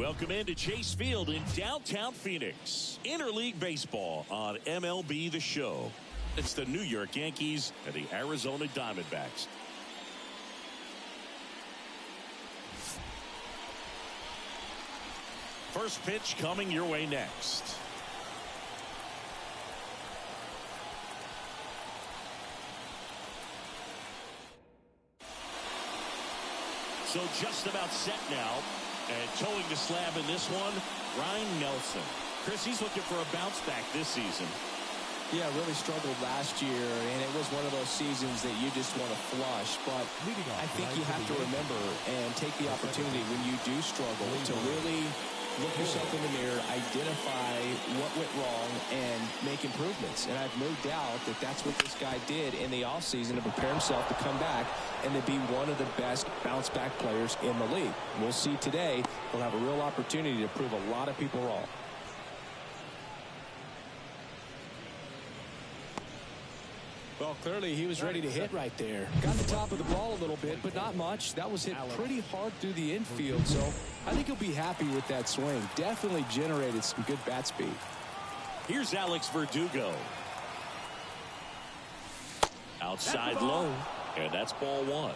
Welcome into Chase Field in downtown Phoenix. Interleague Baseball on MLB The Show. It's the New York Yankees and the Arizona Diamondbacks. First pitch coming your way next. So just about set now. And towing the slab in this one, Ryan Nelson. Chris, he's looking for a bounce back this season. Yeah, really struggled last year, and it was one of those seasons that you just want to flush. But I think you have to remember and take the opportunity when you do struggle to really look yourself in the mirror, identify what went wrong, and make improvements. And I have no doubt that that's what this guy did in the offseason to prepare himself to come back and to be one of the best bounce-back players in the league. We'll see today. He'll have a real opportunity to prove a lot of people wrong. Well, clearly he was ready to hit right there. Got the top of the ball a little bit, but not much. That was hit pretty hard through the infield, so I think he'll be happy with that swing. Definitely generated some good bat speed. Here's Alex Verdugo. Outside low, and that's ball one.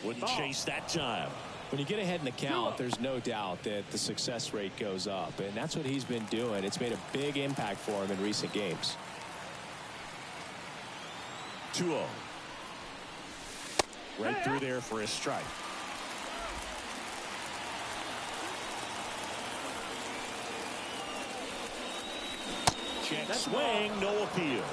Wouldn't chase that time. When you get ahead in the count, there's no doubt that the success rate goes up, and that's what he's been doing. It's made a big impact for him in recent games. 2-0. Right through there for a strike. Check swing, no appeal.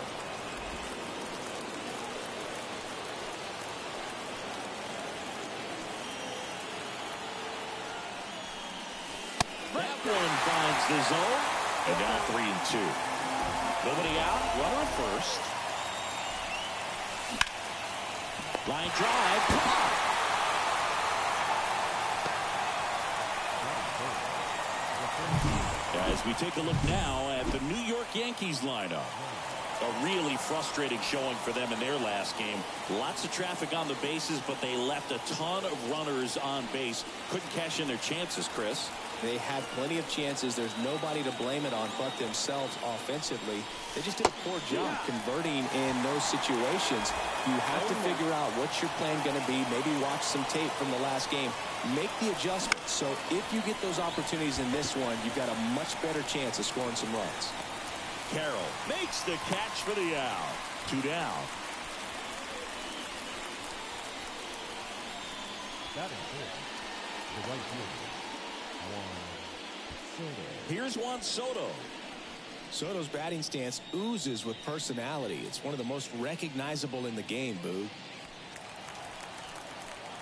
That one finds the zone, and now 3-2. Nobody out, runner at first. Line drive. As we take a look now at the New York Yankees lineup. A really frustrating showing for them in their last game. Lots of traffic on the bases, but they left a ton of runners on base. Couldn't cash in their chances, Chris. They had plenty of chances. There's nobody to blame it on but themselves offensively. They just did a poor job converting in those situations. You have to figure out what's your plan going to be. Maybe watch some tape from the last game. Make the adjustments. So if you get those opportunities in this one, you've got a much better chance of scoring some runs. Carroll makes the catch for the out. 2 down. That is good. The right fielder. Here's Juan Soto. Soto's batting stance oozes with personality. It's one of the most recognizable in the game, Boo.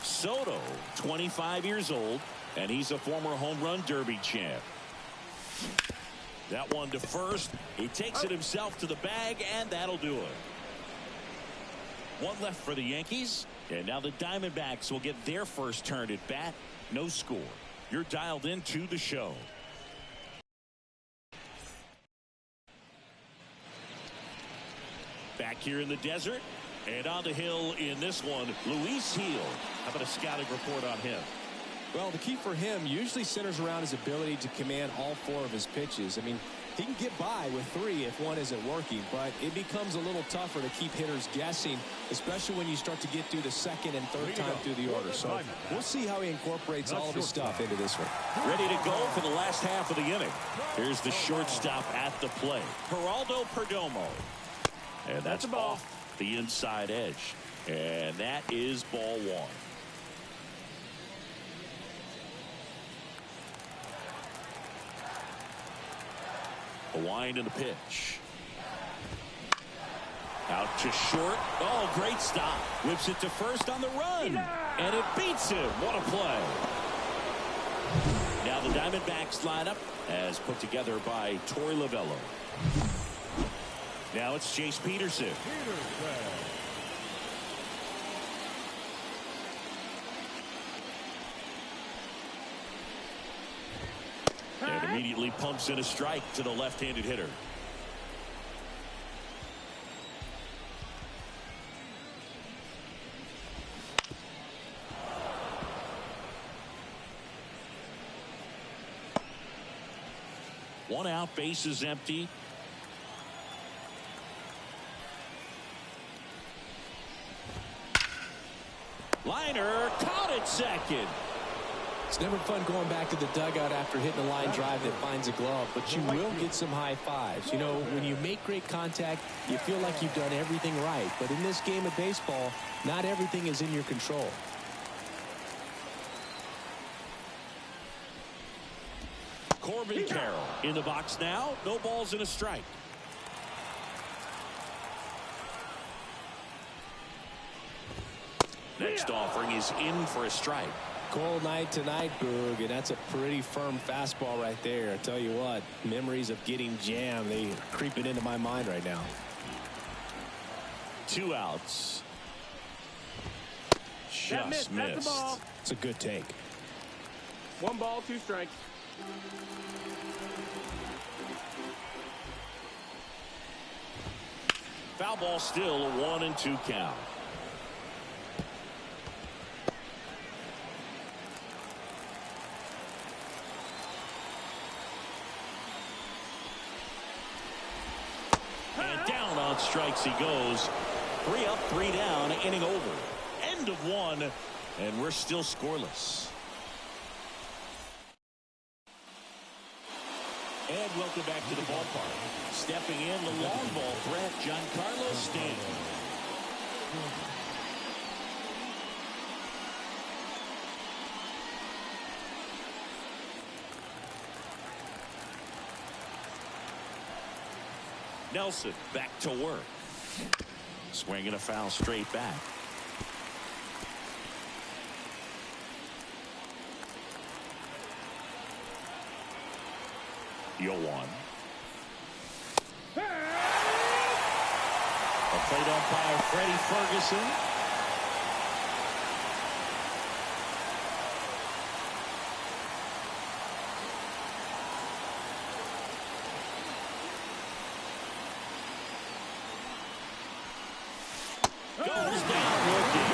Soto, 25 years old, and he's a former home run derby champ. That one to first. He takes it himself to the bag, and that'll do it. One left for the Yankees, and now the Diamondbacks will get their first turn at bat. No score. You're dialed into the show. Back here in the desert, and on the hill in this one, Luis Gil. How about a scouting report on him? Well, the key for him usually centers around his ability to command all 4 of his pitches. I mean, he can get by with 3 if one isn't working, but it becomes a little tougher to keep hitters guessing, especially when you start to get through the second and third time through the order. So we'll see how he incorporates all of his stuff into this one. Ready to go for the last half of the inning. Here's the shortstop at the plate, Geraldo Perdomo. And that's off the inside edge. And that is ball 1. A wind in the pitch. Out to short. Oh, great stop. Whips it to first on the run. And it beats him. What a play. Now the Diamondbacks lineup as put together by Torey Lovello. Now it's Chase Peterson. And Immediately pumps in a strike to the left-handed hitter. One out, base is empty. Liner caught at second. It's never fun going back to the dugout after hitting a line drive that finds a glove, but you will get some high fives. You know, when you make great contact, you feel like you've done everything right. But in this game of baseball, not everything is in your control. Corbin Carroll in the box now. No balls and a strike. Next offering is in for a strike. Cold night tonight, Boog, and that's a pretty firm fastball right there. I tell you what, memories of getting jammed, they are creeping into my mind right now. 2 outs. Just missed. It's a good take. 1 ball, 2 strikes. Foul ball still, a 1-2 count. And down on strikes he goes. 3 up, 3 down, inning over. End of 1, and we're still scoreless. And welcome back to the ballpark. Stepping in, the long ball threat, Giancarlo Stanton. Nelson back to work. Swinging a foul straight back. Yo one. A plate umpire Freddie Ferguson. Goes down looking.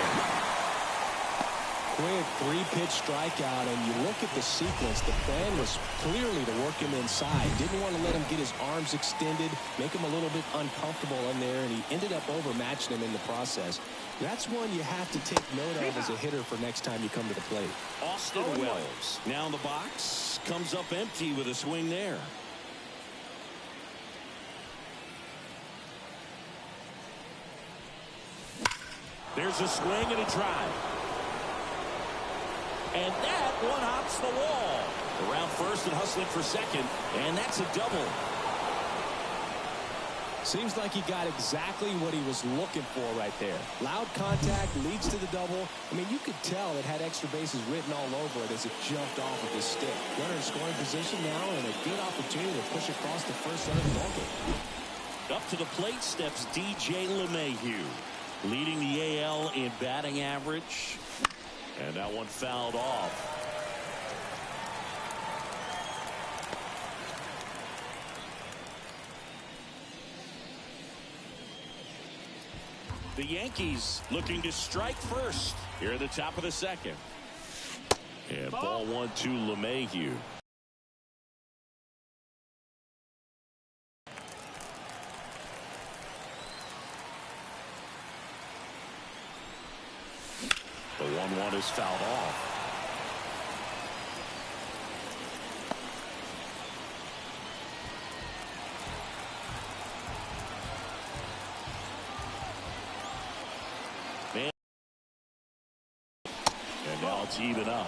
Quick 3-pitch strikeout, and you look at the sequence. The plan was clearly to work him inside. Didn't want to let him get his arms extended, make him a little bit uncomfortable in there, and he ended up overmatching him in the process. That's one you have to take note of as a hitter for next time you come to the plate. Austin Wells now in the box, comes up empty with a swing there. There's a swing and a drive. And that one hops the wall. Around first and hustling for second, and that's a double. Seems like he got exactly what he was looking for right there. Loud contact leads to the double. I mean, you could tell it had extra bases written all over it as it jumped off of his stick. Runner in scoring position now, and a good opportunity to push across the first end of the ballgame. Up to the plate steps DJ LeMahieu, leading the AL in batting average. And that one fouled off. The Yankees looking to strike first here at the top of the second. And ball 1 to LeMahieu. The 1-1 is fouled off. Man. And now it's even up.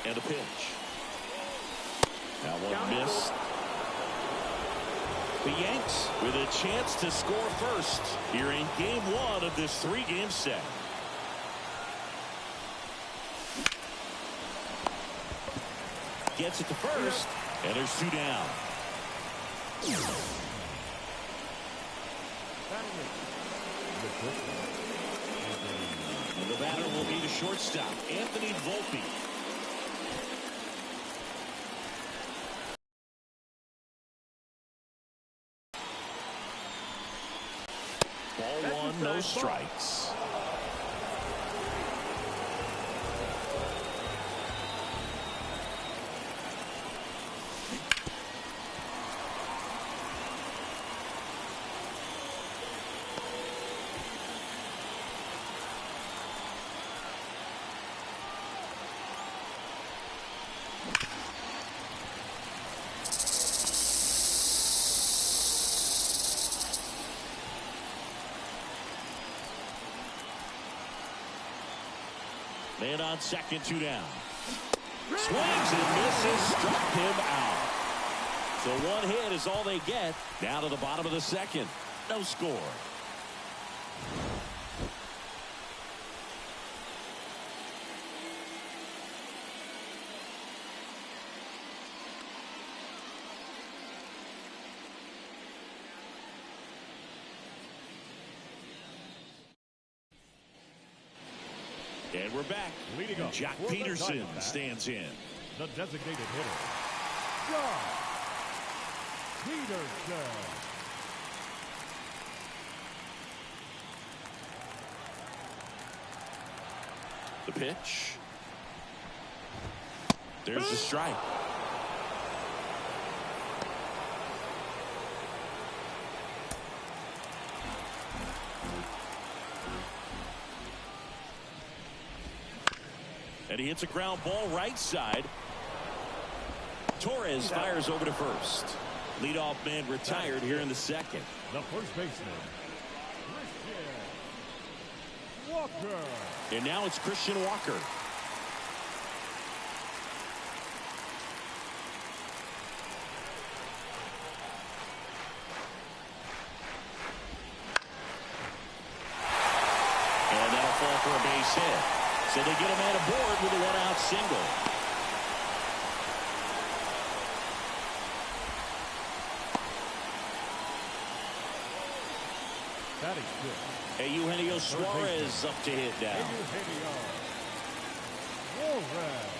And a pitch. That one missed. The Yanks with a chance to score first here in game 1 of this 3-game set. Gets it to first, and there's 2 down. the quickly. And the batter will be the shortstop, Anthony Volpe. Ball one, no strikes. Man on second, 2 down. Swings and misses, struck him out. So one hit is all they get. Down to the bottom of the second. No score. And we're back. Leading up, Jack for the Peterson Diamondbacks, stands in. the designated hitter, Jack Peterson. The pitch. There's the strike. And he hits a ground ball right side. Torres fires over to first. Leadoff man retired here in the second. The first baseman, Christian Walker. And now it's Christian Walker. And that'll fall for a base hit. So they get a man aboard with a one-out single. That is good. Hey, Eugenio Suarez up to hit now. Eugenio Suarez.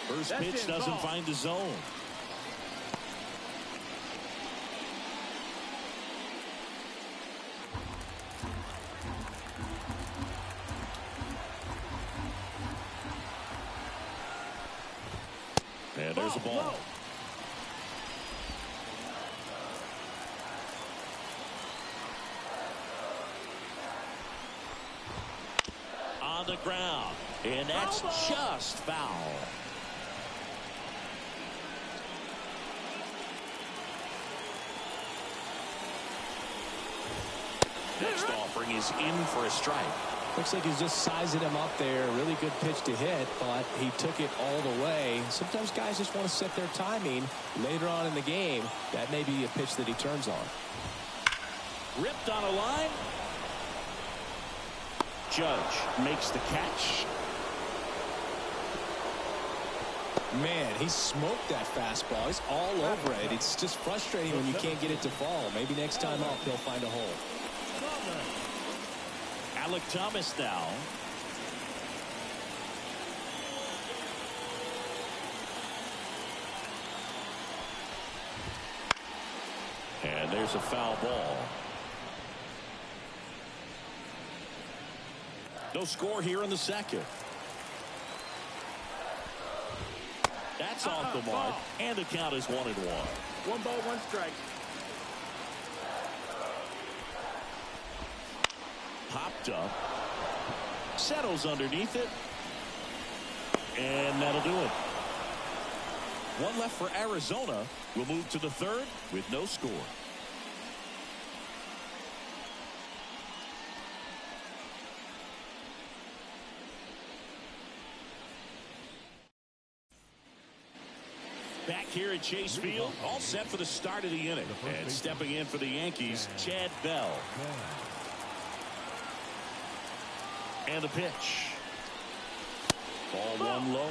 First pitch doesn't find the zone. And there's a ball. On the ground. And that's just foul. Next offering is in for a strike. Looks like he's just sizing him up there. Really good pitch to hit, but he took it all the way. Sometimes guys just want to set their timing later on in the game. That may be a pitch that he turns on. Ripped on a line. Judge makes the catch. Man, he smoked that fastball. He's all over it. It's just frustrating when you can't get it to fall. Maybe next time up he'll find a hole. Alec Thomas now. And there's a foul ball. No score here in the second. That's off the mark, and the count is 1-1. 1 ball, 1 strike. Popped up. Settles underneath it. And that'll do it. One left for Arizona. We'll move to the third with no score. Back here at Chase Field, all set for the start of the inning. And stepping in for the Yankees, Chad Bell. And the pitch. Ball one low.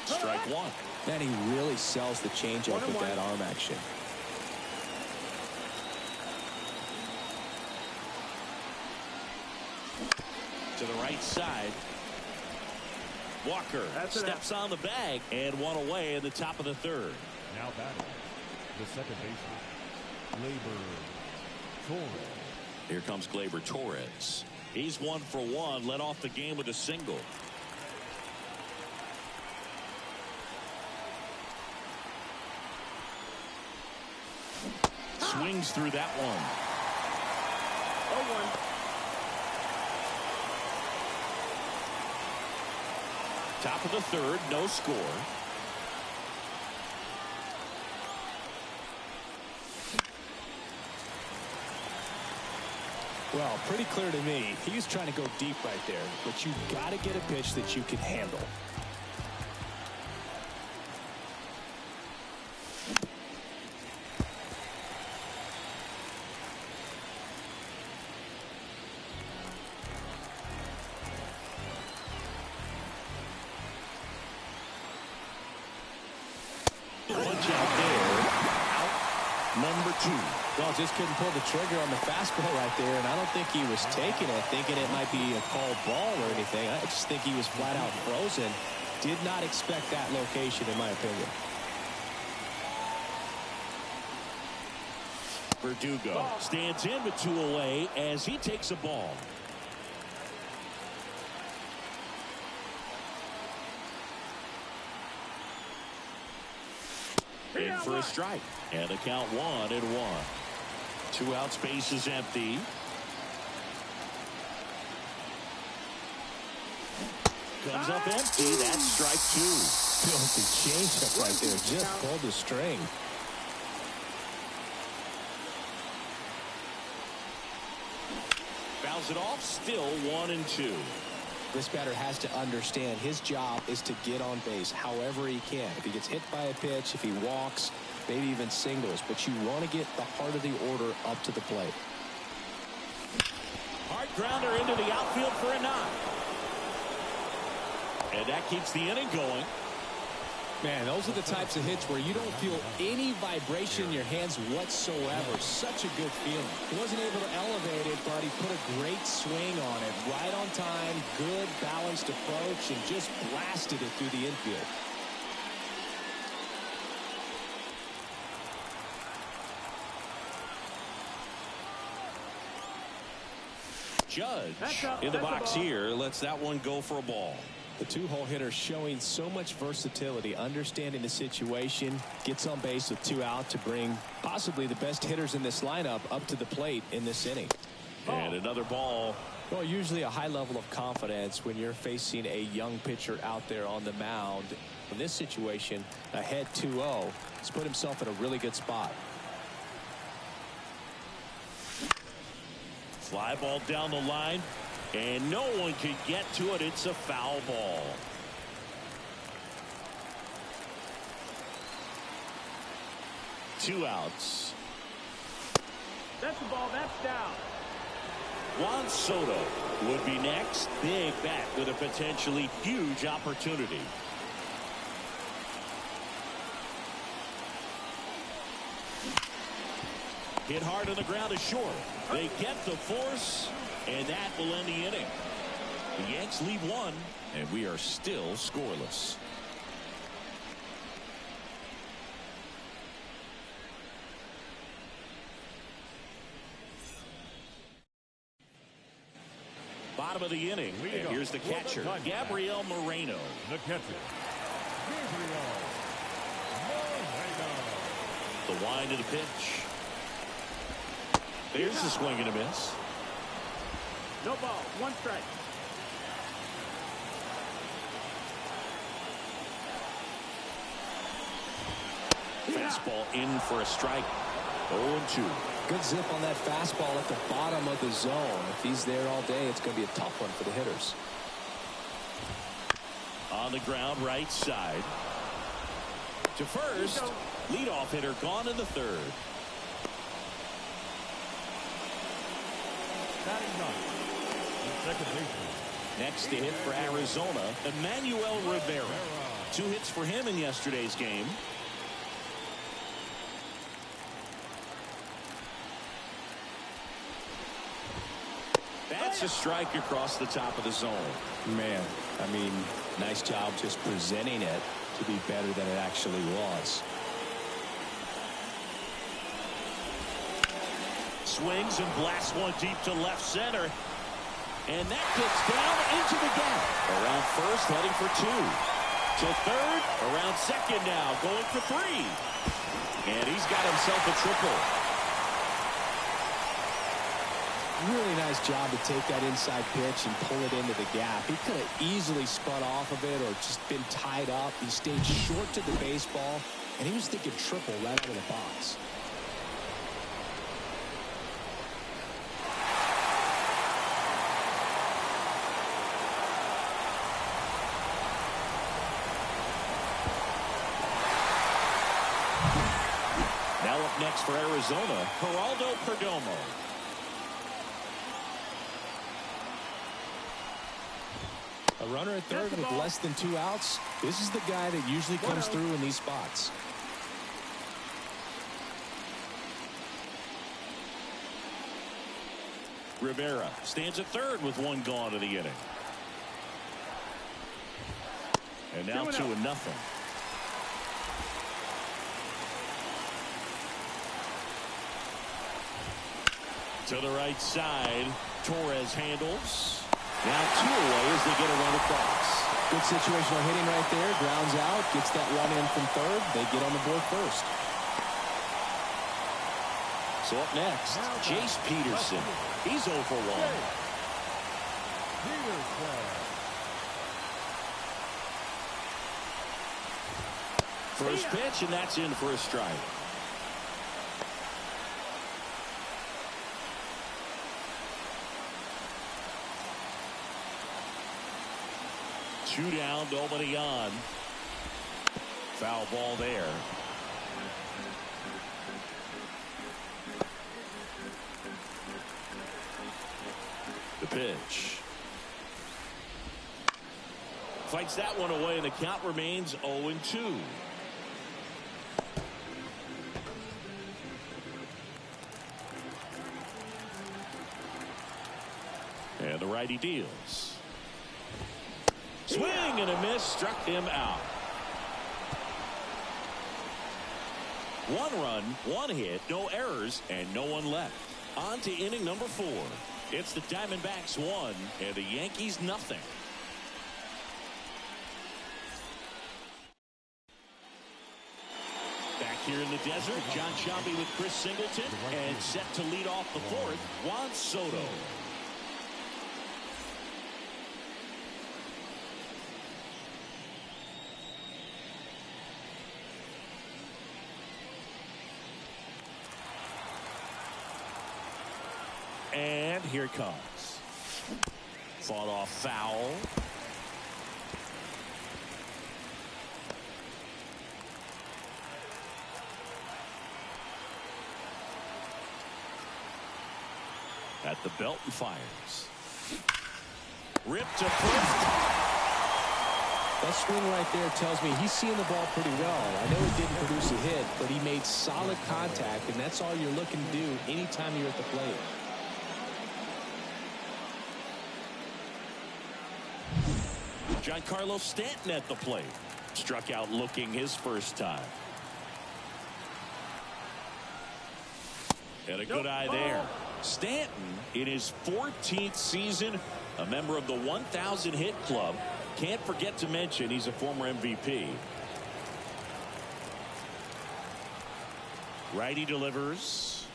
Strike one. Man, he really sells the changeup with that arm action. To the right side. Walker steps on the bag and one away in the top of the third. Now batting the second baseman, Gleyber Torres. Here comes Gleyber Torres. He's 1 for 1, led off the game with a single. Swings through that one. 0-1. Top of the third, no score. Well, pretty clear to me. He was trying to go deep right there, but you've got to get a pitch that you can handle. Well, just couldn't pull the trigger on the fastball right there, and I don't think he was taking it, thinking it might be a called ball or anything. I just think he was flat out frozen. Did not expect that location, in my opinion. Verdugo stands in with 2 away as he takes a ball. In for a strike. And the count 1-1. 2 outs, base is empty. Comes up empty. That's strike 2. Filthy changeup right there. Just pulled the string. Fouls it off. Still 1-2. This batter has to understand his job is to get on base however he can. If he gets hit by a pitch, if he walks, maybe even singles, but you want to get the heart of the order up to the plate. Hard grounder into the outfield for a knock. And that keeps the inning going. Man, those are the types of hits where you don't feel any vibration in your hands whatsoever. Such a good feeling. He wasn't able to elevate it, but he put a great swing on it. Right on time, good balanced approach, and just blasted it through the infield. Judge in the box here lets that one go for a ball. The 2-hole hitter showing so much versatility, understanding the situation, gets on base with 2 out to bring possibly the best hitters in this lineup up to the plate in this inning. And another ball. Well, usually a high level of confidence when you're facing a young pitcher out there on the mound. In this situation, ahead 2-0, he's put himself in a really good spot. Fly ball down the line. And no one can get to it. It's a foul ball. Two outs. That's the ball. That's down. Juan Soto would be next. Big bat with a potentially huge opportunity. Hit hard on the ground is short. They get the force, and that will end the inning. The Yanks lead 1, and we are still scoreless. Bottom of the inning, and here's the catcher, Gabriel Moreno. The catcher, Gabriel Moreno. The wind of the pitch. There's the swing and a miss. No ball. 1 strike. Fastball in for a strike. 0-2. Good zip on that fastball at the bottom of the zone. If he's there all day, it's going to be a tough one for the hitters. On the ground, right side. To first. Leadoff hitter gone in the third. Batting ninth, the second baseman. Next to hit for Arizona, Emmanuel Rivera. 2 hits for him in yesterday's game. That's a strike across the top of the zone. Man, I mean, nice job just presenting it to be better than it actually was. Swings and blasts one deep to left center. And that gets down into the gap. Around first, heading for 2. To third, around second now, going for 3. And he's got himself a triple. Really nice job to take that inside pitch and pull it into the gap. He could have easily spun off of it or just been tied up. He stayed short to the baseball, and he was thinking triple right out of the box. Now up next for Arizona, Geraldo Perdomo. A runner at third with less than 2 outs. This is the guy that usually comes through in these spots. Rivera stands at third with 1 gone in the inning. And now 2-0. To the right side, Torres handles. Now 2 away as they get a run across. Good situational hitting right there. Grounds out. Gets that run in from third. They get on the board first. So up next, Jace Peterson. He's 0 for 1. First pitch, and that's in for a strike. Two down, nobody on. Foul ball there. The pitch. Fights that one away, and the count remains 0-2. And the righty deals. Swing and a miss, struck him out. 1 run, 1 hit, no errors, and no one left. On to inning number 4. It's the Diamondbacks 1 and the Yankees nothing. Back here in the desert, John Shelby with Chris Singleton, and set to lead off the 4th, Juan Soto. And here it comes. Fought off foul. At the belt and fires. Ripped to first. That swing right there tells me he's seeing the ball pretty well. I know he didn't produce a hit, but he made solid contact, and that's all you're looking to do anytime you're at the plate. Giancarlo Stanton at the plate. Struck out looking his first time. And a good eye there. Stanton, in his 14th season, a member of the 1,000 hit club. Can't forget to mention he's a former MVP. Righty delivers.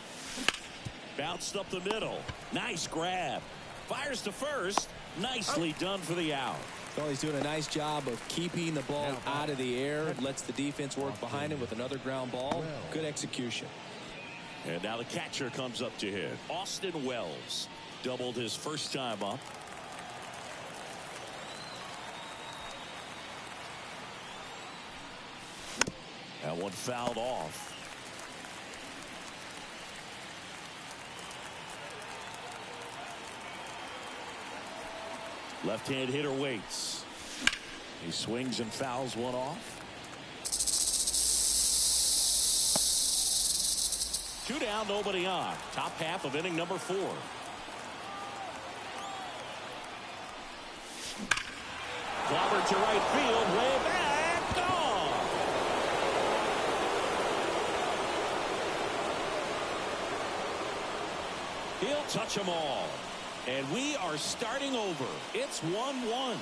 Bounced up the middle. Nice grab. Fires to first. Nicely done for the out. Well, he's doing a nice job of keeping the ball out of the air. Lets the defense work behind him with another ground ball. Good execution. And now the catcher comes up to hit. Austin Wells doubled his first time up. That one fouled off. Left-hand hitter waits. He swings and fouls one off. 2 down, nobody on. Top half of inning number 4. Clobbered to right field, way back, gone. He'll touch them all. And we are starting over. It's 1-1.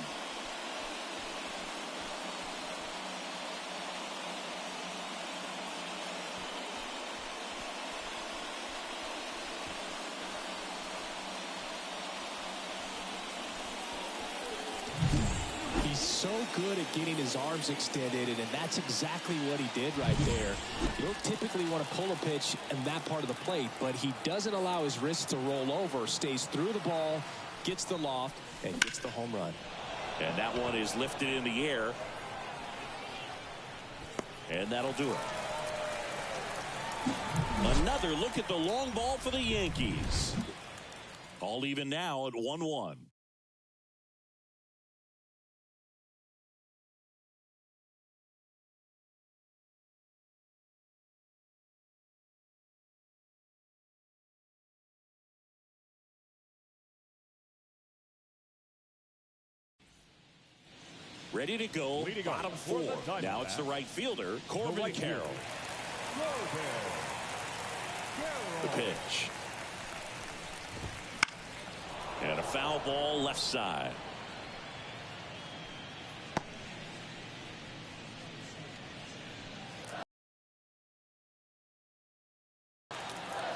He's so good at getting his arms extended, and that's exactly what he did right there. You don't typically want to pull a pitch in that part of the plate, but he doesn't allow his wrist to roll over, stays through the ball, gets the loft, and gets the home run. And that one is lifted in the air. And that'll do it. Another look at the long ball for the Yankees. All even now at 1-1. Ready to go, bottom 4. Now it's the right fielder, Corbin Carroll. The pitch. And a foul ball left side.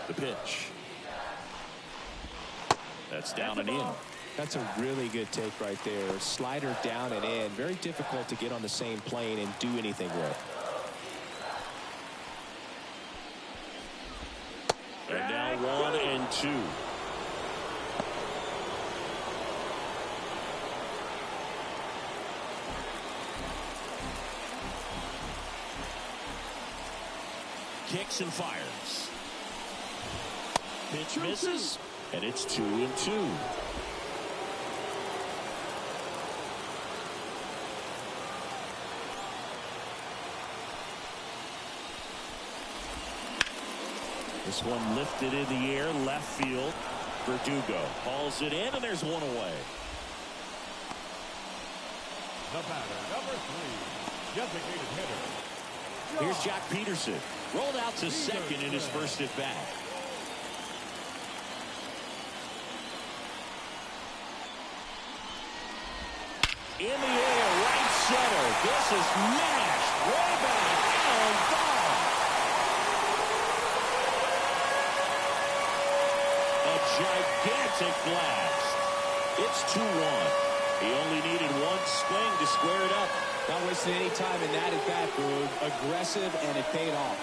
The pitch. That's down and in. That's a really good take right there. Slider down and in. Very difficult to get on the same plane and do anything with. And now 1-2. Kicks and fires. Pitch misses, and it's 2-2. This one lifted in the air, left field. Verdugo hauls it in, and there's one away. The batter, number 3, designated hitter. Here's Jack Peterson. Rolled out to second in his first at bat. In the air, right center. This is mashed way back and gone. A gigantic blast. It's 2-1. He only needed one swing to square it up. Not wasting any time in that at bat, Boog. Aggressive, and it paid off.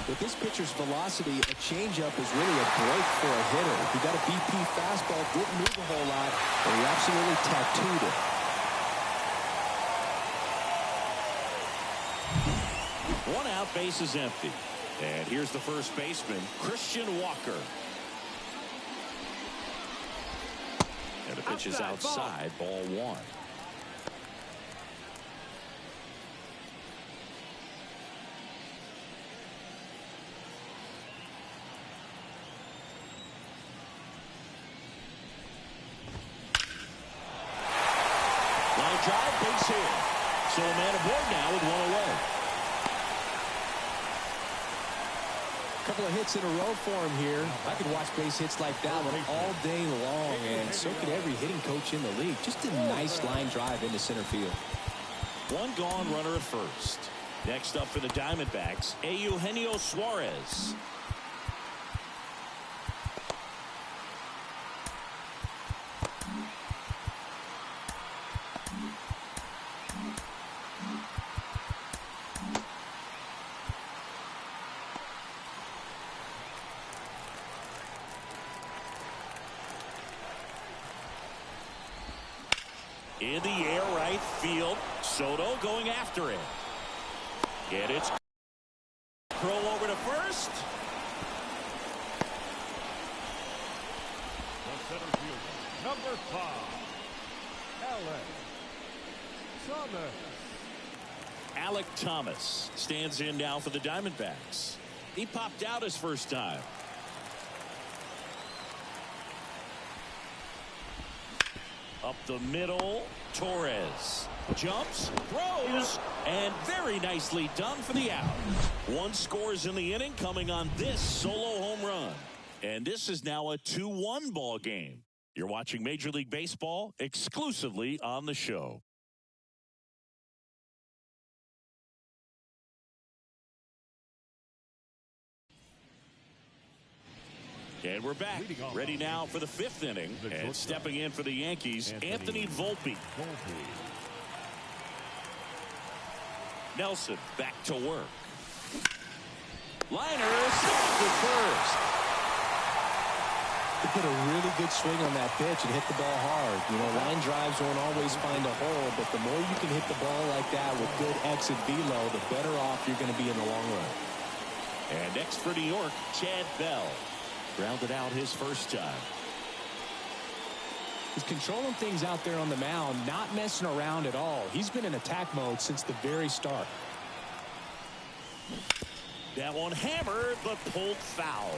With this pitcher's velocity, a changeup is really a break for a hitter. He got a BP fastball, didn't move a whole lot, and he absolutely tattooed it. One out, base is empty. And here's the first baseman, Christian Walker. And the pitch is outside, ball 1. Line drive, base hit. So a man aboard now with one away. Couple of hits in a row for him here. I could watch base hits like that one all day long, and so could every hitting coach in the league. Just a nice line drive into center field. One gone, runner at first. Next up for the Diamondbacks, Eugenio Suarez. In the air, right field. Soto going after it. And it's Crow over to first. The center fielder, number 5, Thomas. Alec Thomas stands in now for the Diamondbacks. He popped out his first time. Up the middle, Torres jumps, throws, and very nicely done for the out. 1 scores in the inning coming on this solo home run. And this is now a 2-1 ball game. You're watching Major League Baseball exclusively on the show. And we're back, ready now for the 5th inning. And stepping in for the Yankees, Anthony Volpe. Nelson back to work. Liner stopped at first. He put a really good swing on that pitch and hit the ball hard. You know, line drives won't always find a hole, but the more you can hit the ball like that with good exit velo, the better off you're going to be in the long run. And next for New York, Chad Bell. Grounded out his first time. He's controlling things out there on the mound, not messing around at all. He's been in attack mode since the very start. That one hammered, but pulled foul.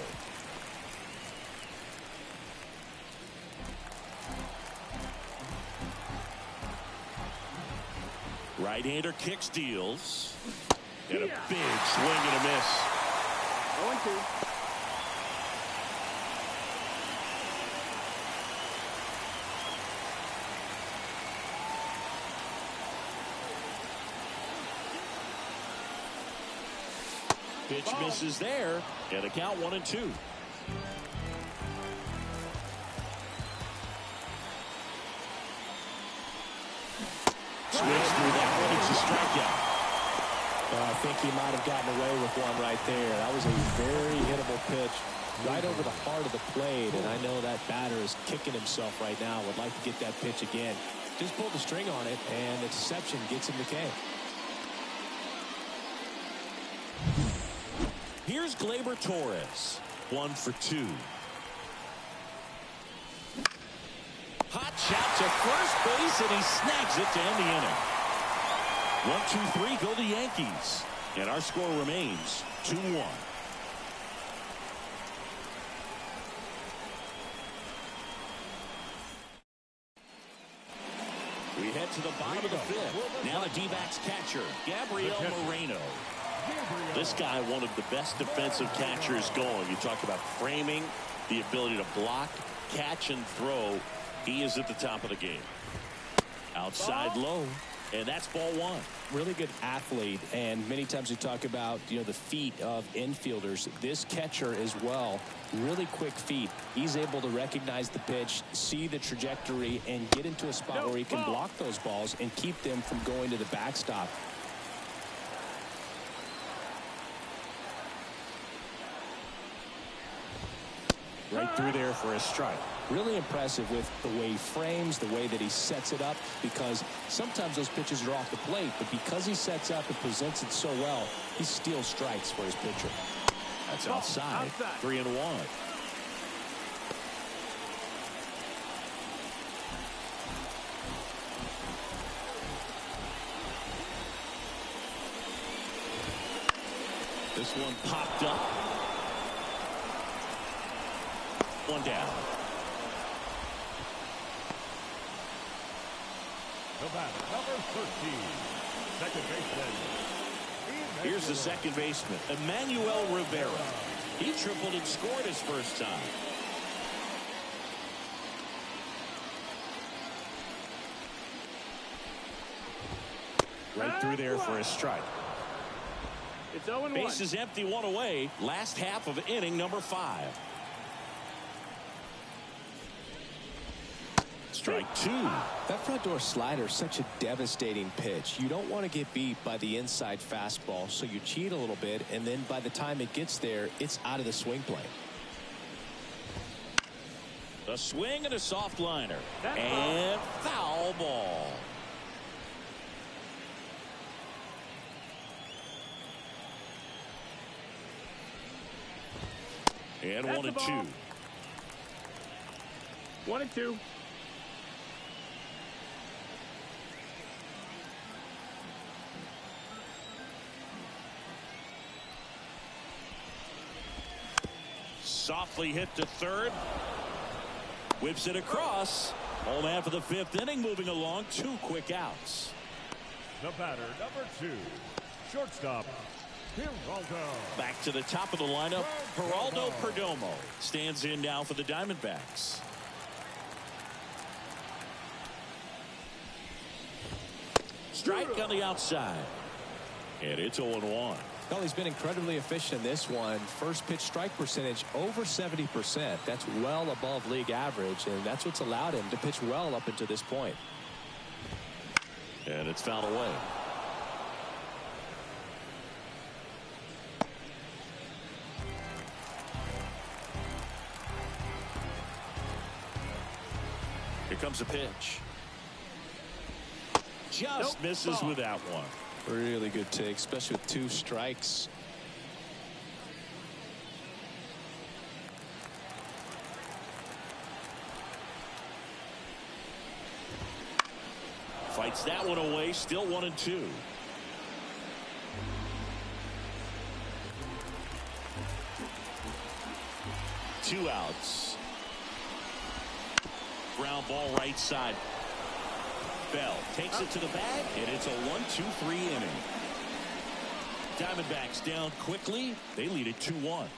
Right-hander kicks, deals. And a big swing and a miss. 0-2. Pitch misses there, and a count 1-2. Swings through that one. It's a strikeout. I think he might have gotten away with one right there. That was a very hittable pitch right over the heart of the plate, and I know that batter is kicking himself right now. Would like to get that pitch again. Just pulled the string on it, and the deception gets him the K. Here's Gleyber Torres. 1 for 2. Hot shot to first base, and he snags it to end the inning. 1-2-3 go the Yankees. And our score remains 2-1. We head to the bottom of the 5th. Now the D-backs catcher, Gabriel Moreno. This guy, one of the best defensive catchers going. You talk about framing, the ability to block, catch, and throw. He is at the top of the game. Outside low, and that's ball 1. Really good athlete, and many times we talk about, you know, the feet of infielders. This catcher as well, really quick feet. He's able to recognize the pitch, see the trajectory, and get into a spot where he can block those balls and keep them from going to the backstop. Right through there for a strike. Really impressive with the way he frames, the way that he sets it up, because sometimes those pitches are off the plate, but because he sets up and presents it so well, he steals strikes for his pitcher. That's outside. 3-1. This one popped up. 1 down. The batter, number 13, second baseman. Here's the second baseman, Emmanuel Rivera. He tripled and scored his first time. Right through there for a strike. It's 0-1. Base is empty, 1 away. Last half of inning number 5. Strike 2. That front door slider is such a devastating pitch. You don't want to get beat by the inside fastball, so you cheat a little bit, and then by the time it gets there, it's out of the swing plane. A swing and a soft liner. That's And foul ball. And That's 1 and the 2. ball. 1 and 2. Softly hit to third. Whips it across. Home after the 5th inning, moving along. 2 quick outs. The batter, number 2, shortstop, Geraldo. Back to the top of the lineup, Geraldo Perdomo stands in now for the Diamondbacks. Strike on the outside. And it's 0-1. Well, he's been incredibly efficient in this one. First pitch strike percentage over 70%. That's well above league average, and that's what's allowed him to pitch well up until this point. And it's fouled away. Here comes a pitch. Just misses with that one. Really good take, especially with 2 strikes. Fights that one away. Still 1 and 2. Two outs. Ground ball right side. Bell takes it to the bag, and it's a 1-2-3 inning. Diamondbacks down quickly. They lead it 2-1.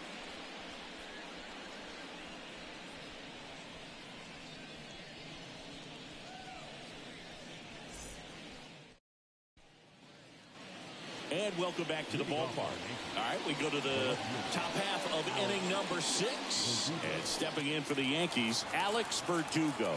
And welcome back to the ballpark. All right, we go to the top half of inning number 6. And stepping in for the Yankees, Alex Verdugo.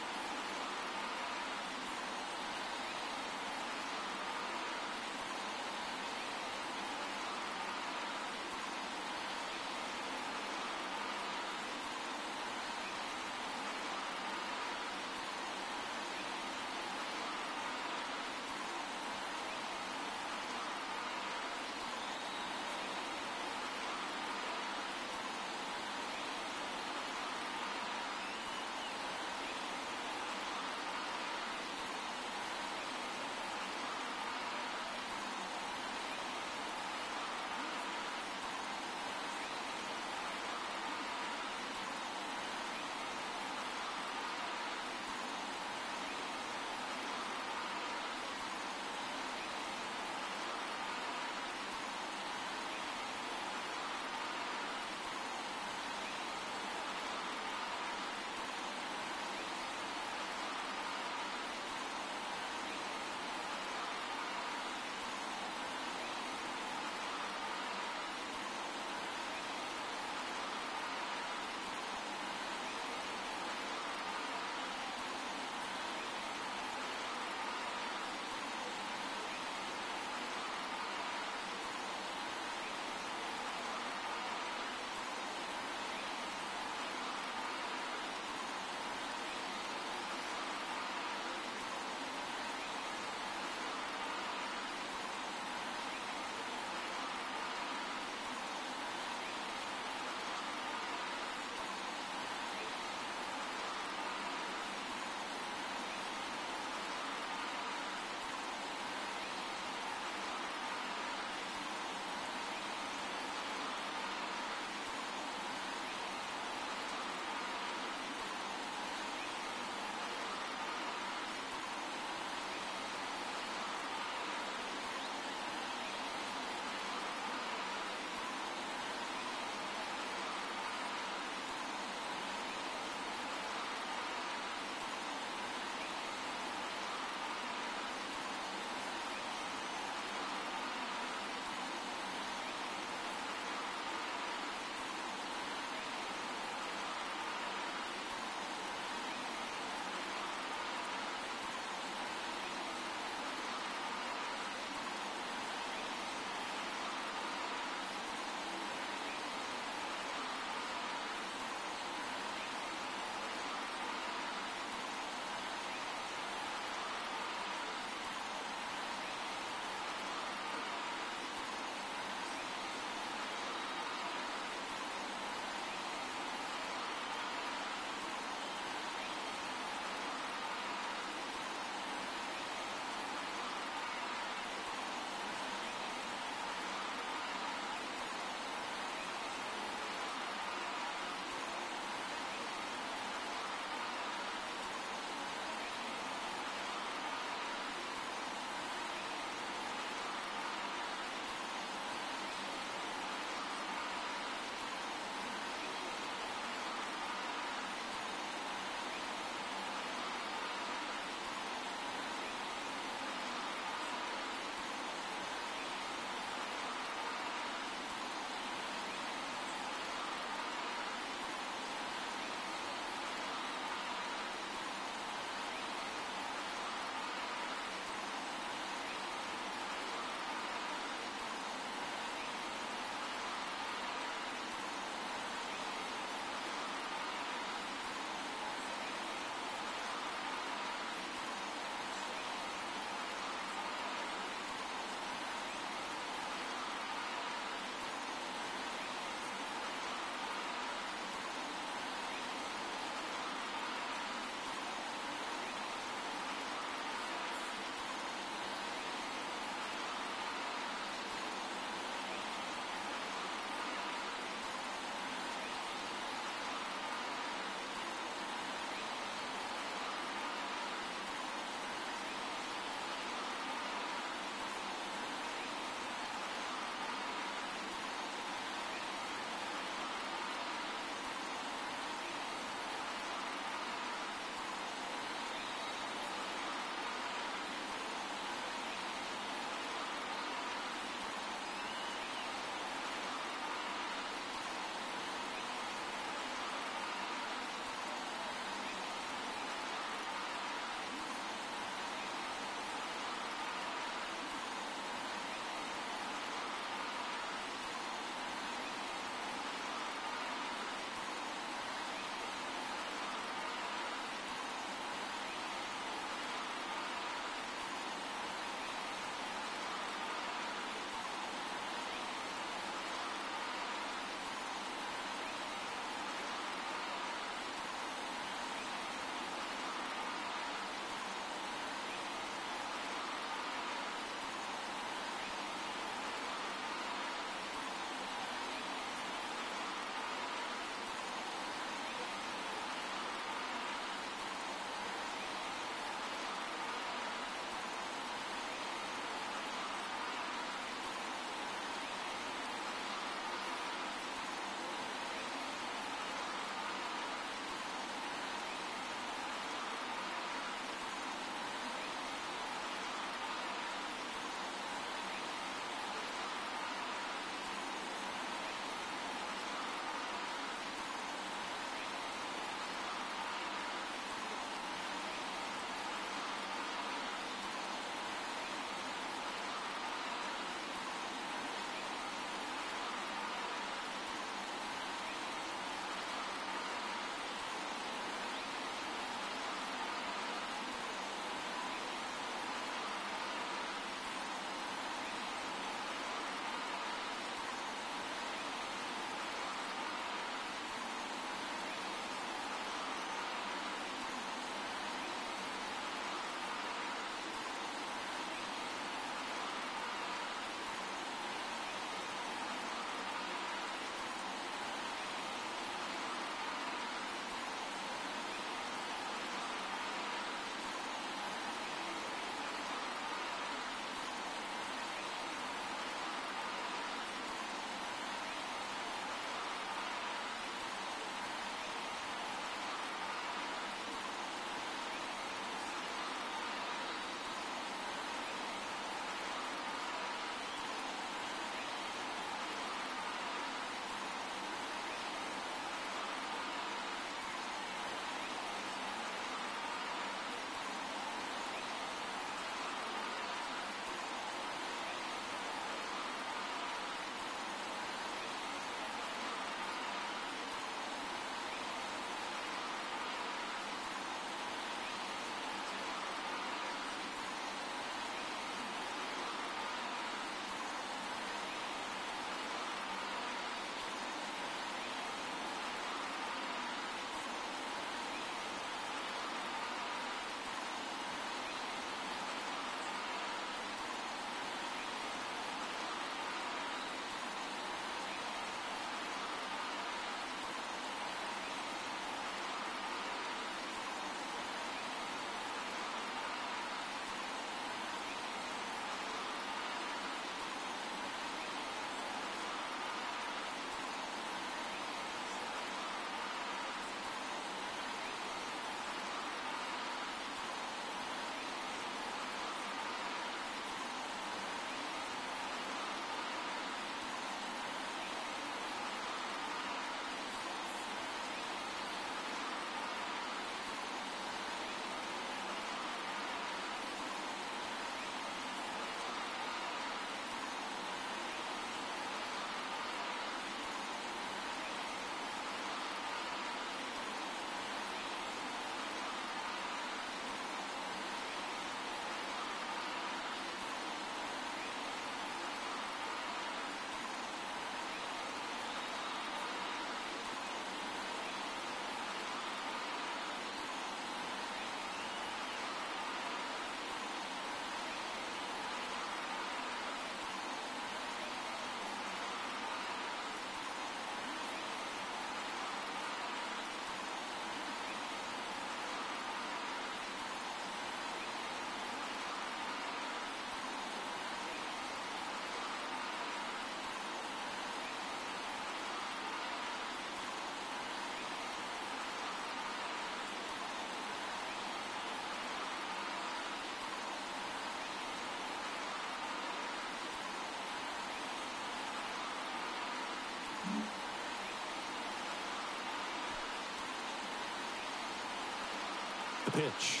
The pitch.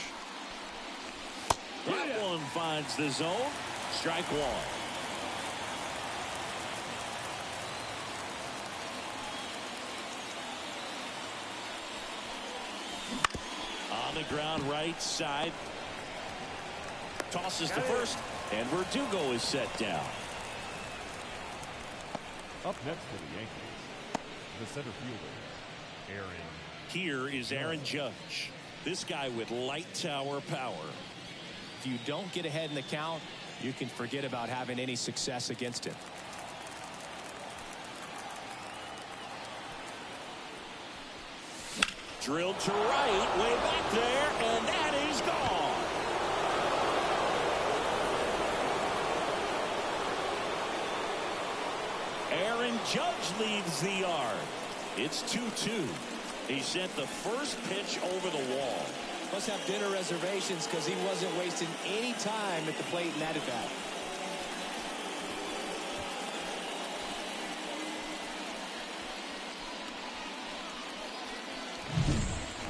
That one finds the zone. Strike one. On the ground right side. Tosses to first, and Verdugo is set down. Up next for the Yankees, the center fielder, Aaron. Here is Aaron Judge. This guy with light tower power. If you don't get ahead in the count, you can forget about having any success against him. Drilled to right, way back there, and that is gone. Aaron Judge leads the yard. It's 2-2. He sent the first pitch over the wall. Must have dinner reservations because he wasn't wasting any time at the plate in that at bat.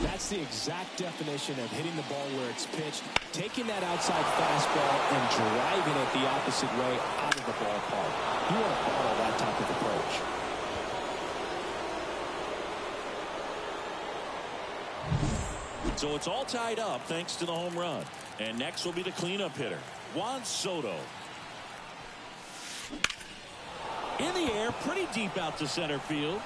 That's the exact definition of hitting the ball where it's pitched, taking that outside fastball and driving it the opposite way out of the ballpark. You want to follow that type of approach. So it's all tied up thanks to the home run. And next will be the cleanup hitter, Juan Soto. In the air, pretty deep out to center field.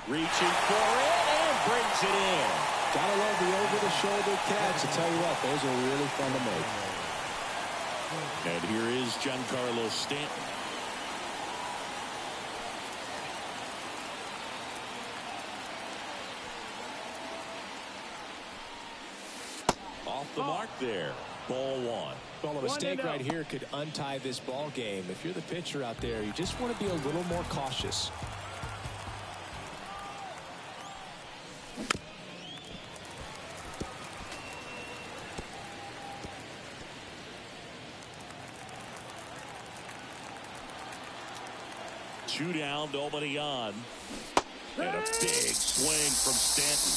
Reaching for it and brings it in. Gotta love the over-the-shoulder catch. I tell you what, those are really fun to make. And here is Giancarlo Stanton. Off the mark there. Ball one. Well, a mistake right here could untie this ball game. If you're the pitcher out there, you just want to be a little more cautious. Two down, nobody on. And a big swing from Stanton.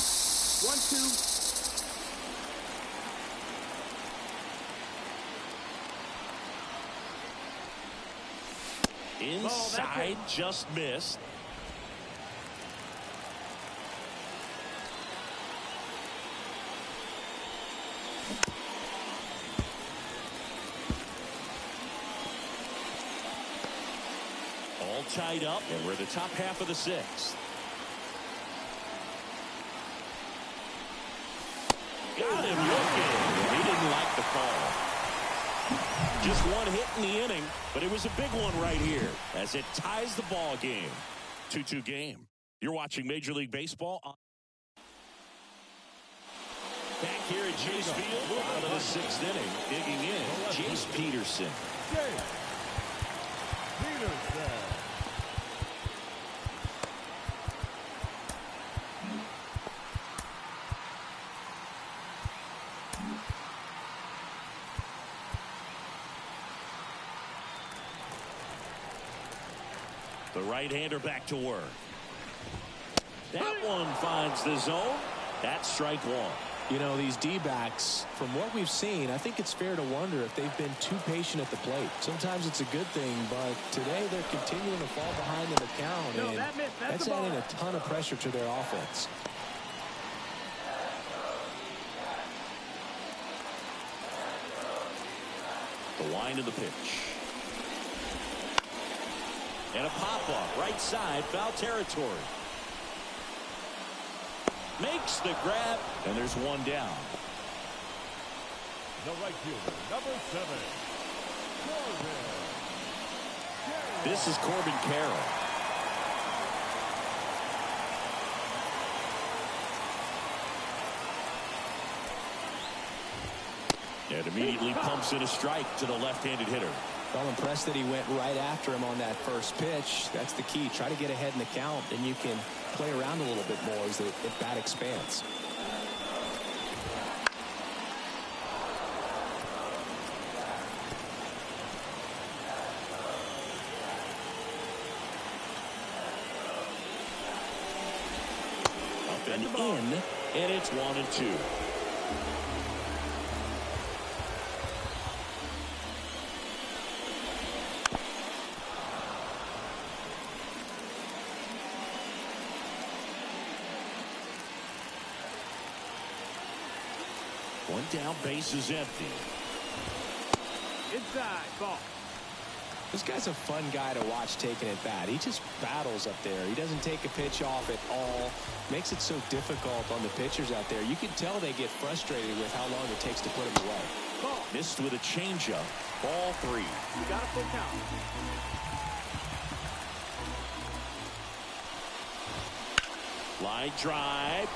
1-2. Inside, just missed. All tied up, and we're the top half of the sixth. Got him looking. He didn't like the call. Just one hit in the inning, but it was a big one right here as it ties the ball game. 2-2 game. You're watching Major League Baseball. Back here at Chase Field, bottom of the sixth inning, digging in, Jace Peterson. The right-hander back to work. That one finds the zone. That's strike one. You know, these D-backs, from what we've seen, I think it's fair to wonder if they've been too patient at the plate. Sometimes it's a good thing, but today they're continuing to fall behind in the count, and that's adding a ton of pressure to their offense. The wind of the pitch. And a pop-up, right side, foul territory. Makes the grab, and there's one down. The right fielder, number 7. This is Corbin Carroll. And immediately pumps in a strike to the left-handed hitter. Well, impressed that he went right after him on that first pitch. That's the key. Try to get ahead in the count, and you can play around a little bit more as the bat expands. and in, and it's 1-2. One down, base is empty. Inside, ball. This guy's a fun guy to watch taking at bat. He just battles up there. He doesn't take a pitch off at all. Makes it so difficult on the pitchers out there. You can tell they get frustrated with how long it takes to put him away. Ball. Missed with a changeup. Ball 3. You got a full count. Line drive.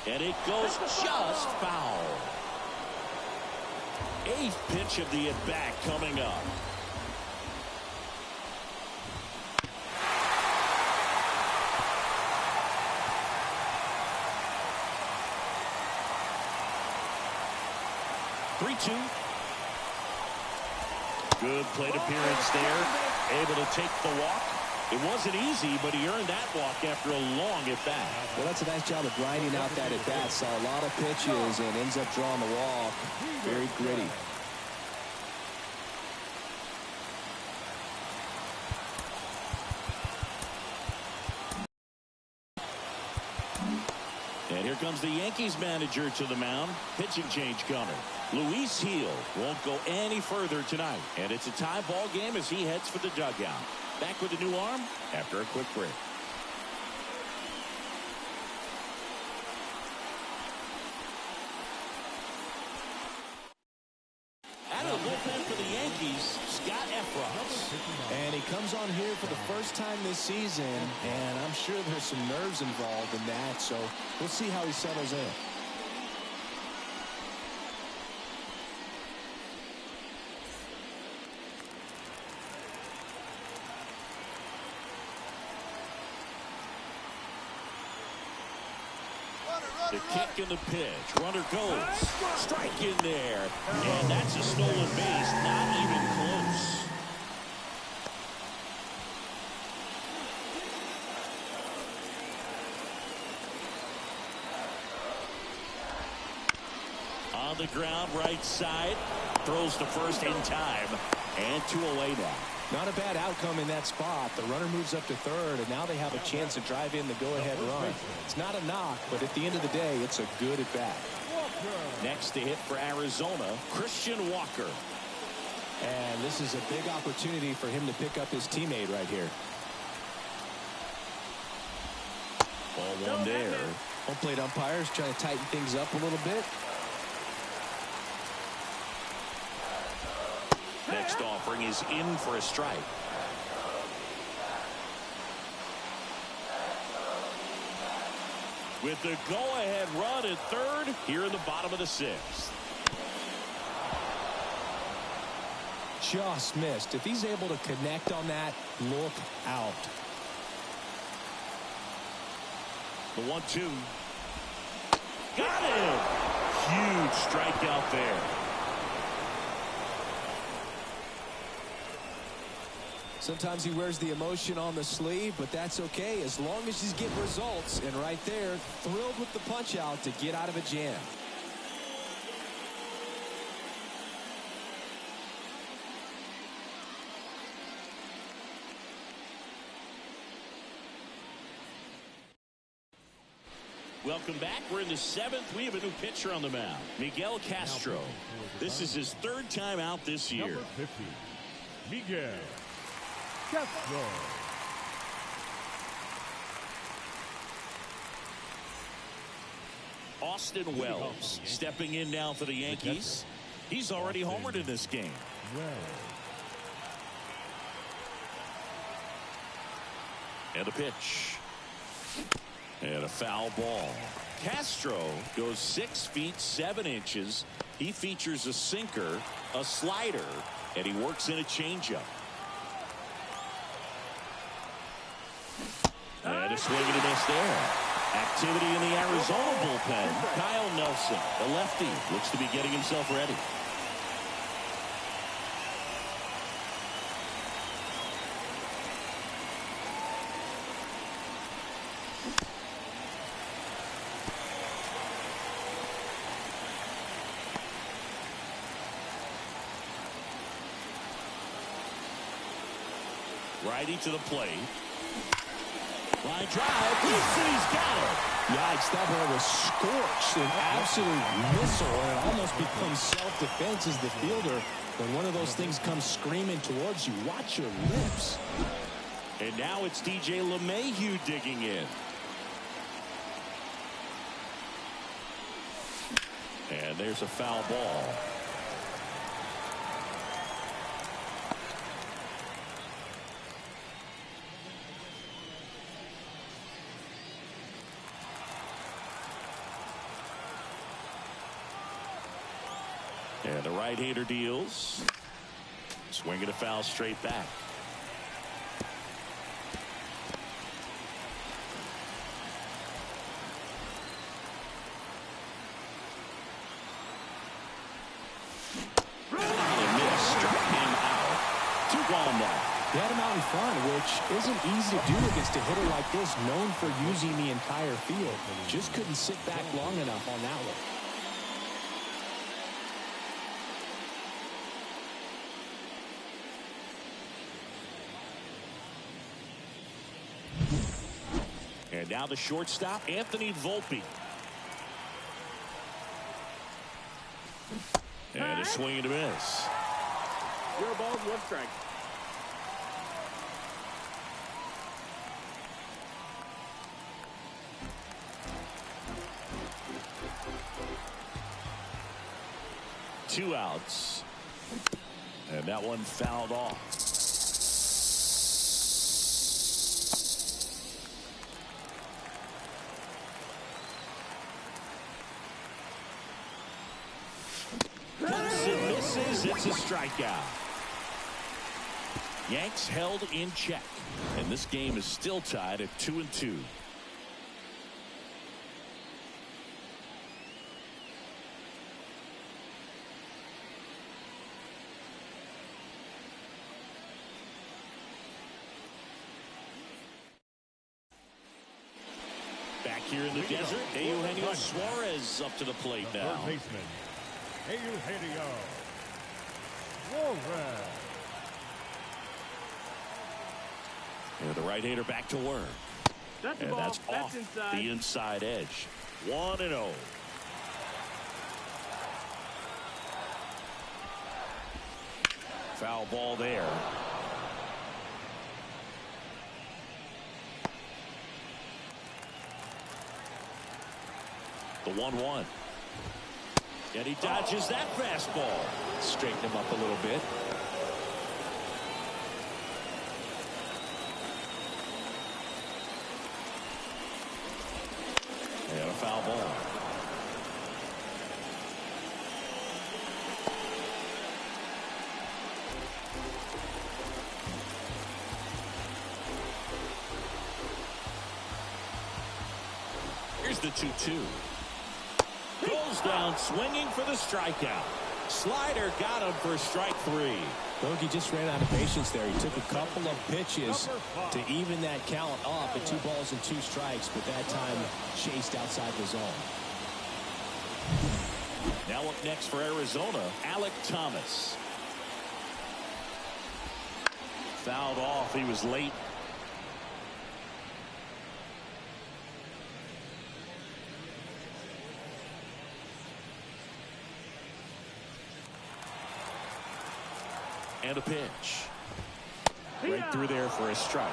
And it goes just foul. 8th pitch of the at-bat coming up. Good plate appearance there. Able to take the walk. It wasn't easy, but he earned that walk after a long at-bat. Well, that's a nice job of grinding out that at-bat. Saw a lot of pitches and ends up drawing the walk. Very gritty. And here comes the Yankees manager to the mound. Pitching change coming. Luis Heel won't go any further tonight. And it's a tie ball game as he heads for the dugout. Back with a new arm after a quick break. Out of the bullpen for the Yankees, Scott Efros. And he comes on here for the first time this season, and I'm sure there's some nerves involved in that, so we'll see how he settles in. The kick and the pitch. Runner goes. Strike in there. And that's a stolen base. Not even close. On the ground, right side. Throws to first in time. And 2 away now. Not a bad outcome in that spot. The runner moves up to third, and now they have a chance to drive in the go-ahead run. It's not a knock, but at the end of the day, it's a good at-bat. Next to hit for Arizona, Christian Walker. And this is a big opportunity for him to pick up his teammate right here. Ball 1 there. Home plate umpires trying to tighten things up a little bit. Next offering is in for a strike. With the go-ahead run at third here in the bottom of the 6th. Just missed. If he's able to connect on that, look out. The 1-2. Got him. Huge strikeout there. Sometimes he wears the emotion on the sleeve, but that's okay as long as he's getting results. And right there, thrilled with the punch out to get out of a jam. Welcome back. We're in the 7th. We have a new pitcher on the mound, Miguel Castro. This is his 3rd time out this year. Number 50, Miguel Castro. Austin Wells stepping in now for the Yankees. He's already homered in this game. And a pitch. And a foul ball. Castro goes 6 feet 7 inches. He features a sinker, a slider, and he works in a changeup. And a swing and a miss there. Activity in the Arizona bullpen. Kyle Nelson, the lefty, looks to be getting himself ready. Righty to the plate. Line drive. He's got it. Yikes, that ball was scorched. An absolute missile, and it almost becomes self-defense as the fielder. When one of those things comes screaming towards you, watch your lips. And now it's DJ LeMahieu digging in. And there's a foul ball. And the right-hander deals. Swinging a foul straight back. He had him out in front, which isn't easy to do against a hitter like this, known for using the entire field. Just couldn't sit back long enough on that one. And now the shortstop, Anthony Volpe. And a swing and a miss. 0 balls, 1 strike. Two outs. And that one fouled off. Once it misses, it's a strikeout. Yanks held in check. And this game is still tied at 2-2. Back here in the desert, Eugenio Suarez up to the plate now. Third baseman, Eugenio Suarez. And the right-hander back to work. That's And that's off inside. the inside edge. 1-0. Foul ball there. The 1-1. And he dodges that fastball. Straighten him up a little bit. And a foul ball. Here's the 2-2. Goes down swinging for the strikeout. Slider got him for strike 3. Bogey just ran out of patience there. He took a couple of pitches to even that count up at 2 balls and 2 strikes, but that time chased outside the zone. Now up next for Arizona, Alek Thomas. Fouled off. He was late. And a pitch. Right through there for a strike.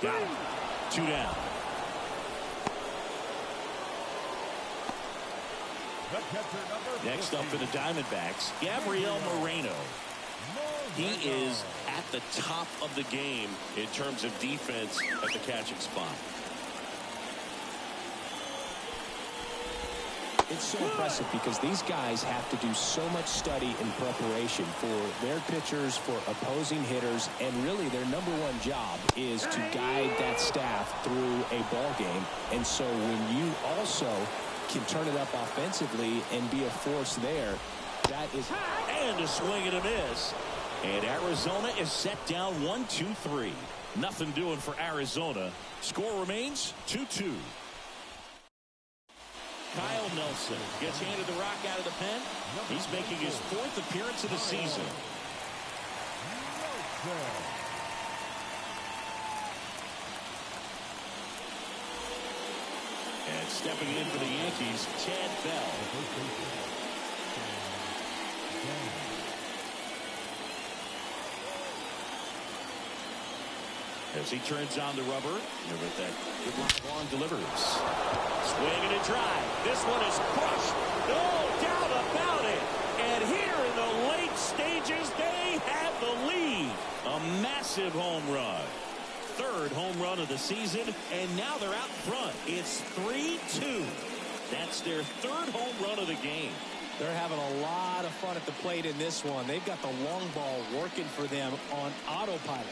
Got him. 2 down. Next up for the Diamondbacks, Gabriel Moreno. He is at the top of the game in terms of defense at the catching spot. It's so impressive because these guys have to do so much study and preparation for their pitchers, for opposing hitters, and really their #1 job is to guide that staff through a ball game. And so when you also can turn it up offensively and be a force there, that is... And a swing and a miss. And Arizona is set down 1-2-3. Nothing doing for Arizona. Score remains 2-2. Kyle Nelson gets handed the rock out of the pen. He's making his 4th appearance of the season. And stepping in for the Yankees, Chad Bell. As he turns on the rubber, with that good long delivers. Swing and a drive. This one is crushed. No doubt about it. And here in the late stages, they have the lead. A massive home run. 3rd home run of the season, and now they're out front. It's 3-2. That's their 3rd home run of the game. They're having a lot of fun at the plate in this one. They've got the long ball working for them on autopilot.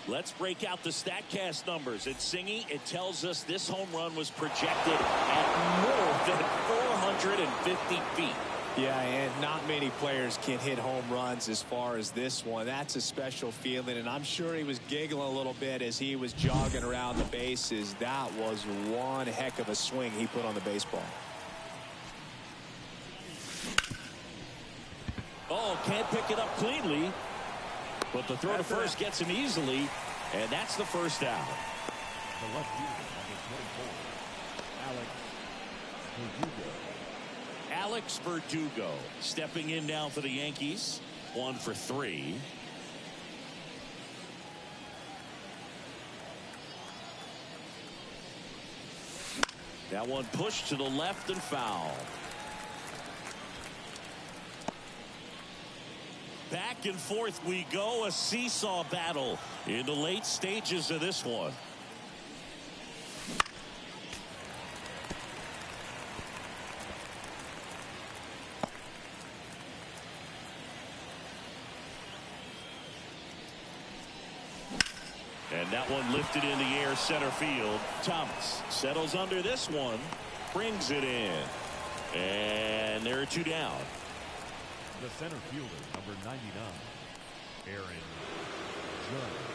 Let's break out the StatCast numbers. At Singy, it tells us this home run was projected at more than 450 feet. Yeah, and not many players can hit home runs as far as this one. That's a special feeling, and I'm sure he was giggling a little bit as he was jogging around the bases. That was one heck of a swing he put on the baseball. Oh, can't pick it up cleanly. But the throw to first gets him easily, and that's the first out. The left fielder, number 24, Alex Verdugo stepping in now for the Yankees. 1 for 3. That one pushed to the left and foul. Back and forth we go, a seesaw battle in the late stages of this one. And that one lifted in the air center field. Thomas settles under this one, brings it in, and there are 2 down. the center fielder, number 99, Aaron Judge.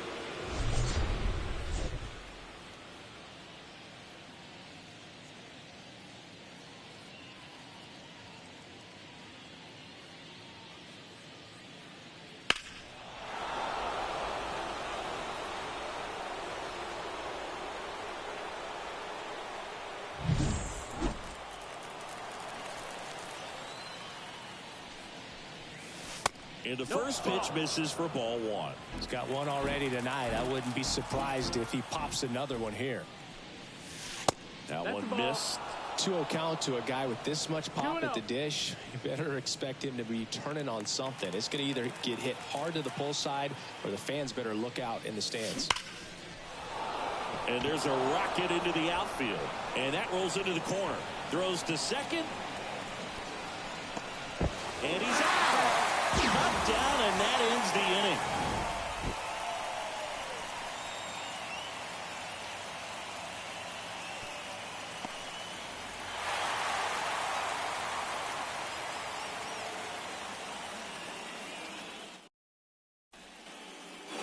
And the first pitch misses for ball 1. He's got one already tonight. I wouldn't be surprised if he pops another one here. That one missed. 2-0 count to a guy with this much pop at the dish. You better expect him to be turning on something. It's going to either get hit hard to the pull side, or the fans better look out in the stands. And there's a rocket into the outfield. And that rolls into the corner. Throws to second. And he's out. Cut down, and that ends the inning.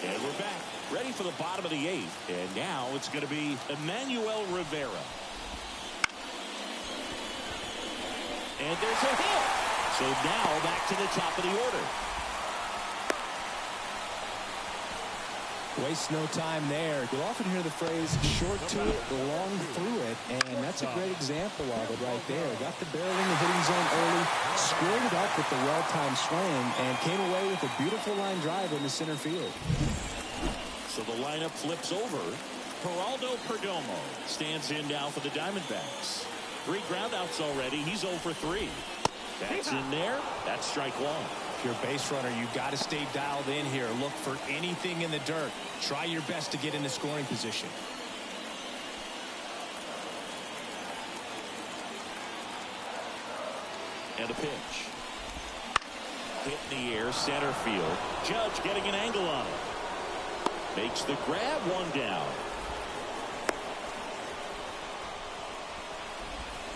And we're back, ready for the bottom of the 8th. And now it's going to be Emmanuel Rivera. And there's a hit. So now back to the top of the order. Waste no time there. You'll often hear the phrase short to it, long through it, and that's a great example of it right there. Got the barrel in the hitting zone early, squared it up with the well-timed swing, and came away with a beautiful line drive into center field. So the lineup flips over. Geraldo Perdomo stands in now for the Diamondbacks. 3 groundouts already. He's 0 for 3. That's in there. That's strike 1. If you're a base runner, you've got to stay dialed in here. Look for anything in the dirt. Try your best to get into scoring position. And a pitch. Hit in the air, center field. Judge getting an angle on it. Makes the grab, 1 down.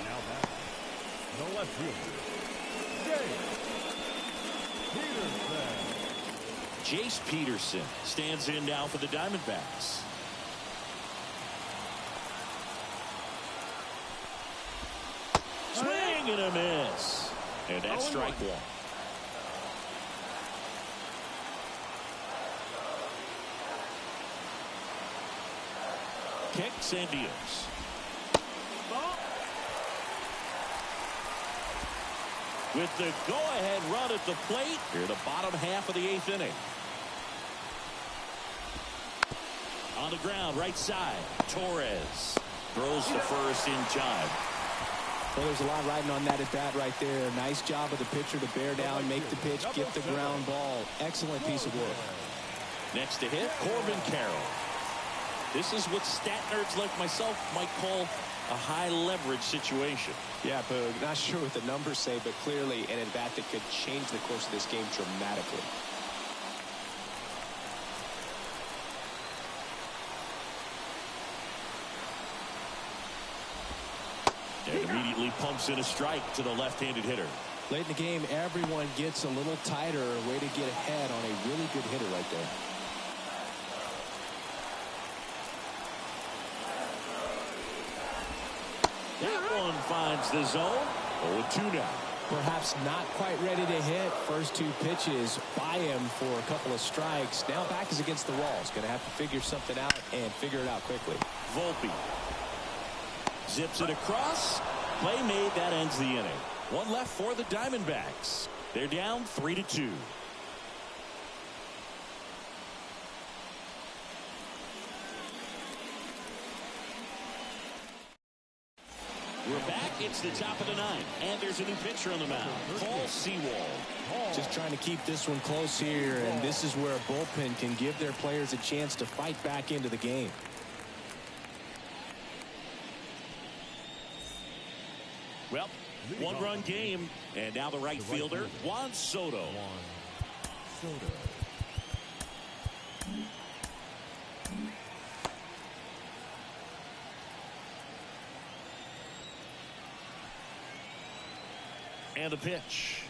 Now back, the left fielder, Jace Peterson stands in now for the Diamondbacks. Swing and a miss. And that's strike one. Kicks and deals. With the go-ahead run at the plate here, the bottom half of the 8th inning. On the ground, right side, Torres throws to first in time. Well, there's a lot riding on that at bat right there. Nice job of the pitcher to bear down, make the pitch, get the ground ball. Excellent piece of work. Next to hit, Corbin Carroll. This is what stat nerds like myself might call a high leverage situation. Yeah, Boog, not sure what the numbers say, but clearly an at bat that could change the course of this game dramatically. And immediately pumps in a strike to the left-handed hitter. Late in the game, everyone gets a little tighter. A way to get ahead on a really good hitter right there. That one finds the zone. 0-2 now. Perhaps not quite ready to hit. First 2 pitches by him for a couple of strikes. Now back is against the wall. He's going to have to figure something out and figure it out quickly. Volpe zips it across. Play made. That ends the inning. One left for the Diamondbacks. They're down 3-2. We're back. It's the top of the 9th, and there's a new pitcher on the mound, Paul Sewald. Just trying to keep this one close here, and this is where a bullpen can give their players a chance to fight back into the game. Well, 1-run game, and now the right fielder, Juan Soto. And the pitch.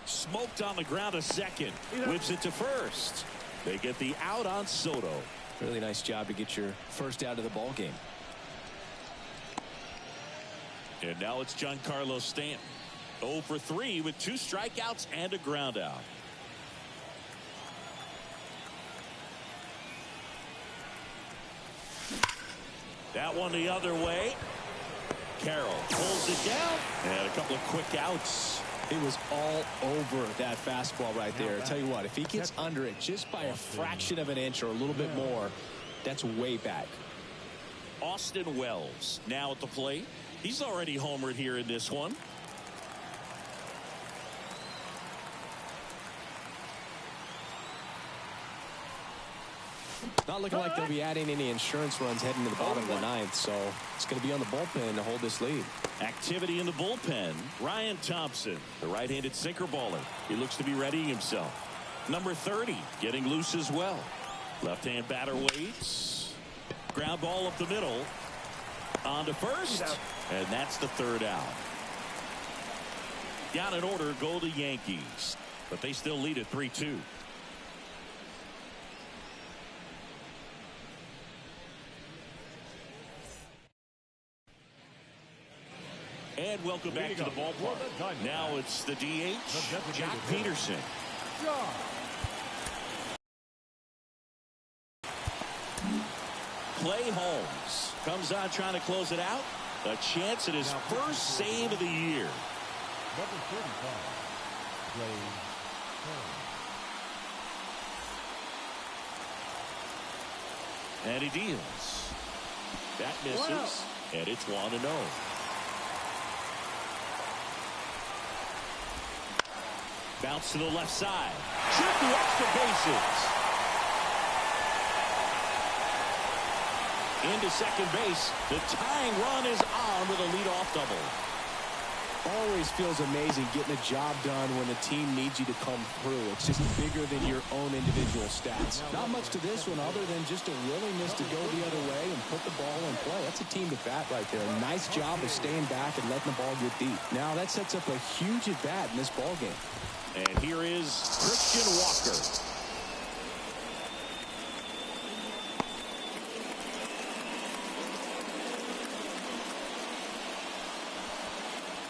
Smoked on the ground a second. Whips it to first. They get the out on Soto. Really nice job to get your first out of the ball game. And now it's Giancarlo Stanton. 0 for 3 with 2 strikeouts and a ground out. That one the other way. Carroll pulls it down, and a couple of quick outs. It was all over that fastball right there. I'll tell you what, if he gets under it just by a fraction of an inch or a little bit more, that's way back. Austin Wells now at the plate. He's already homered here in this one. Not looking like they'll be adding any insurance runs heading to the bottom of the 9th, so it's going to be on the bullpen to hold this lead. Activity in the bullpen. Ryan Thompson, the right-handed sinker baller. He looks to be readying himself. Number 30 getting loose as well. Left-hand batter waits. Ground ball up the middle. On to first, and that's the 3rd out. Down in order go the Yankees, but they still lead at 3-2. And welcome back to the ballpark. Now it's the DH, Jock Peterson. Clay Holmes comes on trying to close it out. A chance at his first save of the year. Number 35, Clay Holmes. And he deals. That misses, and it's 1-0. Bounce to the left side. Shoot the extra bases. Into second base. The tying run is on with a leadoff double. Always feels amazing getting a job done when the team needs you to come through. It's just bigger than your own individual stats. Not much to this one other than just a willingness to go the other way and put the ball in play. That's a team at bat right there. Nice job of staying back and letting the ball get deep. Now that sets up a huge at bat in this ball game. And here is Christian Walker.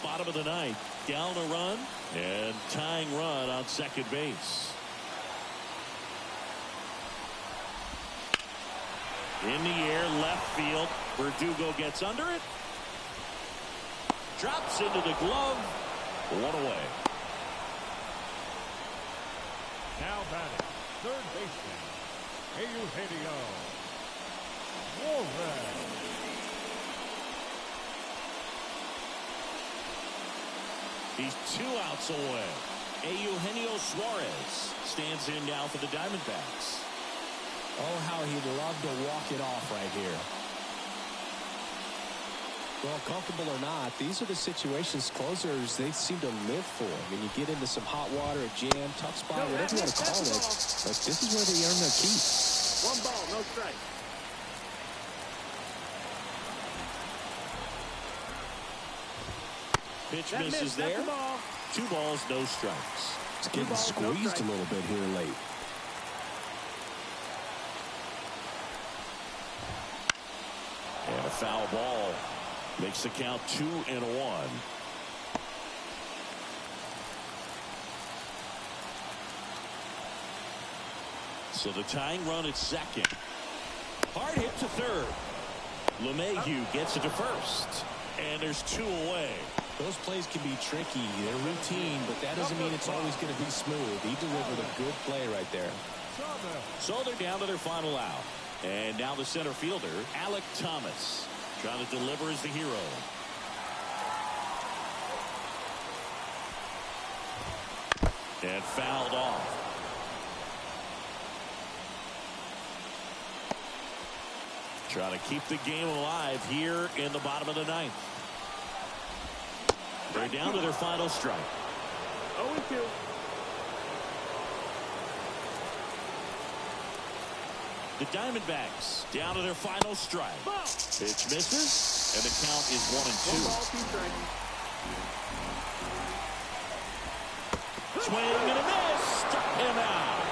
Bottom of the ninth, down a run and tying run on second base. In the air, left field. Verdugo gets under it. Drops into the glove. One away. Now batting, third baseman, Eugenio Suarez. He's 2 outs away. Eugenio Suarez stands in now for the Diamondbacks. Oh, how he'd love to walk it off right here. Well, comfortable or not, these are the situations closers they seem to live for. I mean, you get into some hot water, a jam, tough spot, whatever you want to call it. But this is where they earn their keep. 1 ball, no strike. Pitch misses there. 2 balls, no strikes. It's getting squeezed a little bit here late. And a foul ball makes the count 2-1. So the tying run at second. Hard hit to third. LeMahieu gets it to first. And there's 2 away. Those plays can be tricky. They're routine, but that doesn't mean it's always going to be smooth. He delivered a good play right there. So they're down to their final out. And now the center fielder, Alek Thomas, trying to deliver as the hero. And fouled off. Trying to keep the game alive here in the bottom of the ninth. They're down to their final strike. 0-2. The Diamondbacks down to their final strike. Pitch misses, and the count is 1-2. 1 ball, 2 strikes. Swing and a miss. Struck him out.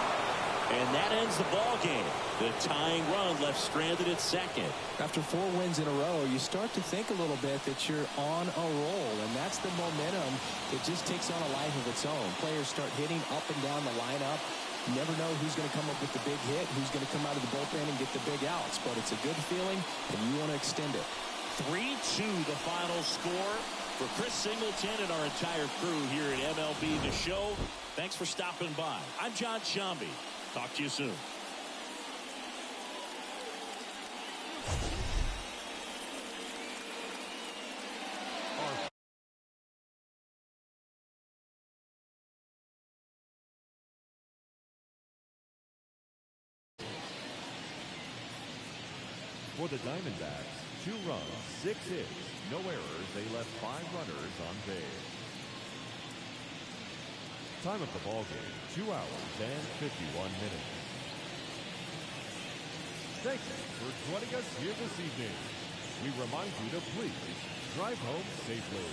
And that ends the ball game. The tying run left stranded at second. After 4 wins in a row, you start to think a little bit that you're on a roll, and that's the momentum that just takes on a life of its own. Players start hitting up and down the lineup. You never know who's going to come up with the big hit, who's going to come out of the bullpen and get the big outs, but it's a good feeling, and you want to extend it. 3-2 the final score. For Chris Singleton and our entire crew here at MLB The Show, thanks for stopping by. I'm John Shambi. Talk to you soon. For the Diamondbacks, 2 runs, 6 hits, no errors. They left 5 runners on base. Time of the ball game, 2 hours and 51 minutes. Thank you for joining us here this evening. We remind you to please drive home safely.